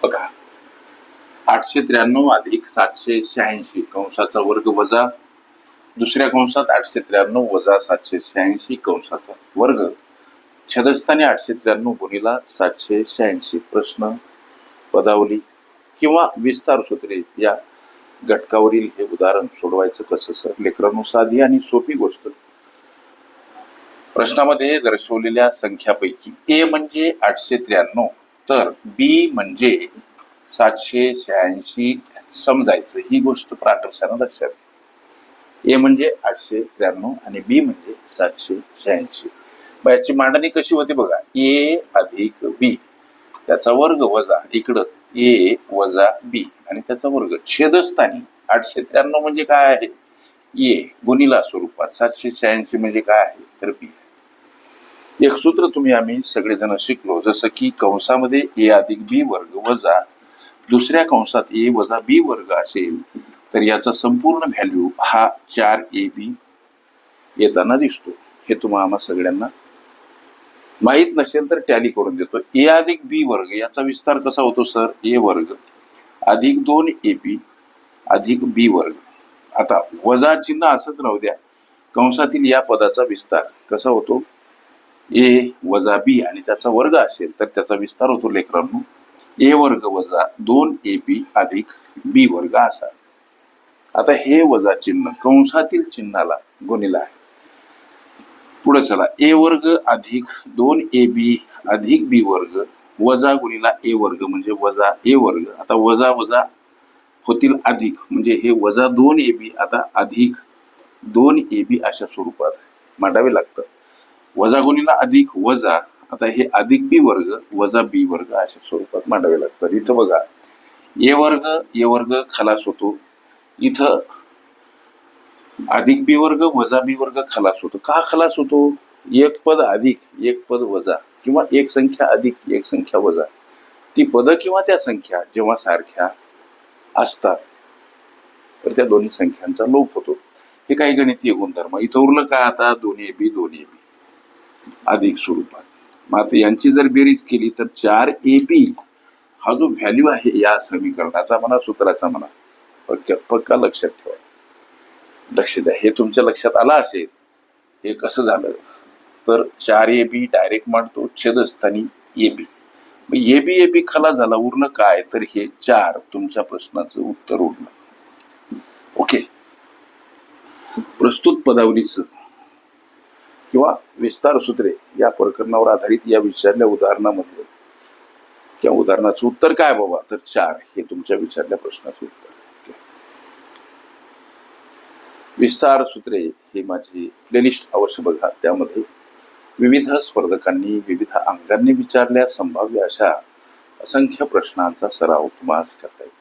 बघा, 893 अधिक 786 कंसाचा वर्ग वजा दुसऱ्या कंसात 893 वजा 786 कंसाचा वर्ग छेदस्थानी 893 गुणिला 786. प्रश्न, पदावली किंवा विस्तार सूत्रे या घटकावरील हे उदाहरण सोडवायचं कसं सर? लेकरांनो, साधी आणि सोपी गोष्ट. प्रश्नामध्ये दर्शवलेल्या संख्यापैकी ए म्हणजे 893 तर बी म्हणजे 786 समजायचं. ही गोष्ट प्राकर्षानं लक्षात घ्या. ए म्हणजे 893 आणि बी म्हणजे 786. याची मांडणी कशी होते बघा. ए अधिक बी त्याचा वर्ग वजा इकडं ए वजा बी आणि त्याचा वर्ग छेदस्थानी 893 म्हणजे काय आहे? ए गुणिला स्वरूपात 786 म्हणजे काय आहे? तर बी. एक सूत्र आम्ही सगळेजण शिकलो, जसं की कंसामध्ये ए अधिक बी वर्ग वजा दुसऱ्या कंसात ए वजा बी वर्ग असेल तर याचा संपूर्ण व्हॅल्यू हा 4ab येताना दिसतो. हे आम्हा सगळ्यांना माहित नसेल तर टॅली करून देतो. ए अधिक बी वर्ग याचा विस्तार कसा होतो सर? ए वर्ग अधिक 2ab अधिक बी वर्ग. आता वजा चिन्ह असंच राहू द्या. कंसातील या पदाचा विस्तार कसा होतो? ए वजा बी आणि त्याचा वर्ग असेल तर त्याचा विस्तार होतो लेकरांनो ए वर्ग वजा 2ab अधिक बी वर्ग असा. आता हे वजा चिन्ह कंसातील चिन्हाला गुणिला आहे. पुढे चला, ए वर्ग अधिक 2ab अधिक बी वर्ग वजा गुणिला ए वर्ग म्हणजे वजा ए वर्ग. आता वजा वजा होतील अधिक म्हणजे हे वजा 2ab आता अधिक 2ab अशा स्वरूपात मांडावे लागतं. वजा गुणिला अधिक वजा आता हे अधिक बी वर्ग वजा बी वर्ग अशा स्वरूपात मांडावे लागतात. इथं बघा, ए वर्ग खलास होतो. इथं अधिक बी वर्ग वजा बी वर्ग खलास होतो. का खलास होतो? एक पद अधिक एक पद वजा किंवा एक संख्या अधिक एक संख्या वजा, ती पद किंवा त्या संख्या जेव्हा सारख्या असतात तर त्या दोन्ही संख्यांचा लोप होतो. हे काही गणितीय गुणधर्म. इथं उरलं का आता? 2ab अधिक स्वरूपात. मग आता यांची जर बेरीज केली तर 4ab हा जो व्हॅल्यू आहे या समीकरणाचा म्हणा सूत्राचा म्हणा पक्का लक्षात ठेवा. लक्ष द्या. हे तुमच्या लक्षात आलं असेल. हे कसं झालं तर 4ab डायरेक्ट मांडतो छेदस्थानी ab. मग ab खला झाला. उरलं काय? तर हे 4 तुमच्या प्रश्नाचं उत्तर उरलं. ओके. प्रस्तुत पदावलीचं किंवा विस्तार सूत्रे या प्रकरणावर आधारित या विचारल्या उदाहरणामध्ये किंवा उदाहरणाचं उत्तर काय बाबा? तर 4 हे तुमच्या विचारल्या प्रश्नाचं उत्तर. विस्तार सूत्रे हे माझी प्लेलिस्ट अवश्य बघा. त्यामध्ये विविध स्पर्धकांनी विविध अंकांनी विचारल्या संभाव्य अशा असंख्य प्रश्नांचा सराव तुम्हाला करता येईल.